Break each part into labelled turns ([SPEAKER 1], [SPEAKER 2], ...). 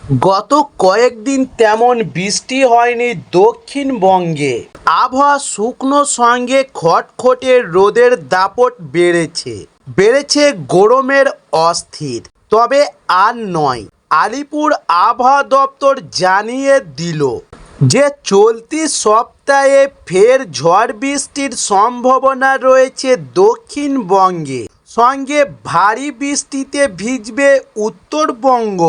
[SPEAKER 1] গত কয়েকদিন তেমন বৃষ্টি হয়নি দক্ষিণবঙ্গে। আবহাওয়া শুকনো সঙ্গে খটখটে রোদের দাপট বেড়েছে গরমের অস্থির। তবে আর নয়, আলিপুর আবহাওয়া দপ্তর জানিয়ে দিল যে চলতি সপ্তাহে ফের ঝড় বৃষ্টির সম্ভাবনা রয়েছে দক্ষিণবঙ্গে। সঙ্গে ভারী বৃষ্টিতে ভিজবে উত্তরবঙ্গ।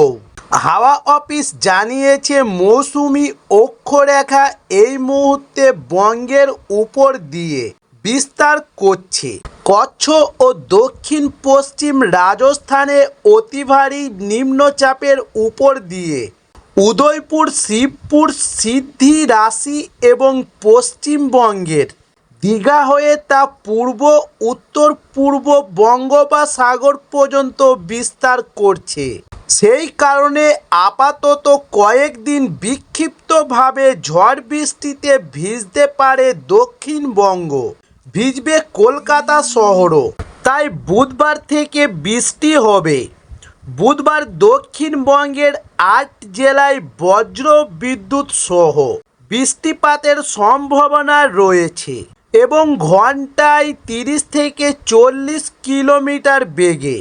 [SPEAKER 1] হাওয়া অফিস জানিয়েছে মৌসুমি অক্ষরেখা এই মুহূর্তে বঙ্গের উপর দিয়ে বিস্তার করছে। কচ্ছ ও দক্ষিণ পশ্চিম রাজস্থানে অতি ভারী নিম্নচাপের উপর দিয়ে উদয়পুর, শিবপুর, সিদ্ধি, রাশি এবং পশ্চিমবঙ্গের দীঘা হয়ে তা পূর্ব উত্তর পূর্ব বঙ্গোপসাগর পর্যন্ত বিস্তার করছে। সেই কারণে আপাতত কয়েকদিন বিক্ষিপ্তভাবে ঝড় বৃষ্টিতে ভিজতে পারে দক্ষিণবঙ্গ, ভিজবে কলকাতা শহরও। তাই বুধবার থেকে বৃষ্টি হবে। বুধবার দক্ষিণবঙ্গের ৮ জেলায় বজ্র বিদ্যুৎ সহ বৃষ্টিপাতের সম্ভাবনা রয়েছে এবং ঘন্টায় ৩০ থেকে ৪০ কিলোমিটার বেগে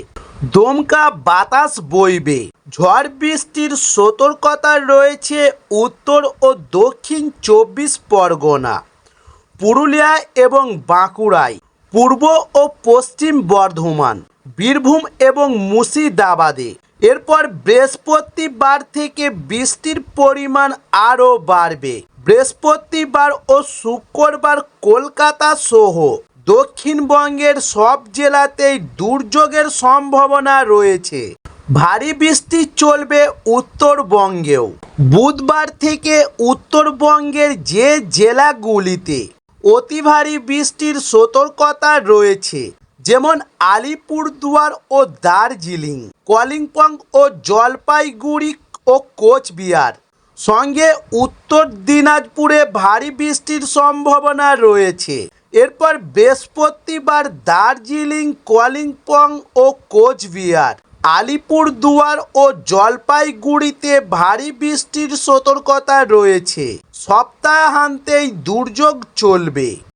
[SPEAKER 1] দমকা বাতাস বইবে। ঝড় বৃষ্টির সতর্কতা রয়েছে উত্তর ও দক্ষিণ ২৪ পরগনা, পুরুলিয়া এবং বাঁকুড়ায়, পূর্ব ও পশ্চিম বর্ধমান, বীরভূম এবং মুর্শিদাবাদে। এরপর বৃহস্পতিবার থেকে বৃষ্টির পরিমাণ আরও বাড়বে। বৃহস্পতিবার ও শুক্রবার কলকাতা সহ দক্ষিণবঙ্গের সব জেলাতেই দুর্যোগের সম্ভাবনা রয়েছে। ভারী বৃষ্টি চলবে উত্তরবঙ্গেও। বুধবার থেকে উত্তরবঙ্গের যে জেলাগুলিতে অতি ভারী বৃষ্টির সতর্কতা রয়েছে, যেমন আলিপুরদুয়ার ও দার্জিলিং, কালিম্পং ও জলপাইগুড়ি ও কোচবিহার, সঙ্গে উত্তর দিনাজপুরে ভারী বৃষ্টির সম্ভাবনা রয়েছে। এরপর বৃহস্পতিবার দার্জিলিং, কালিম্পং ও কোচবিহার, আলিপুরদুয়ার ও জলপাইগুড়িতে ভারী বৃষ্টির সতর্কতা রয়েছে। সপ্তাহান্তেই দুর্যোগ চলবে।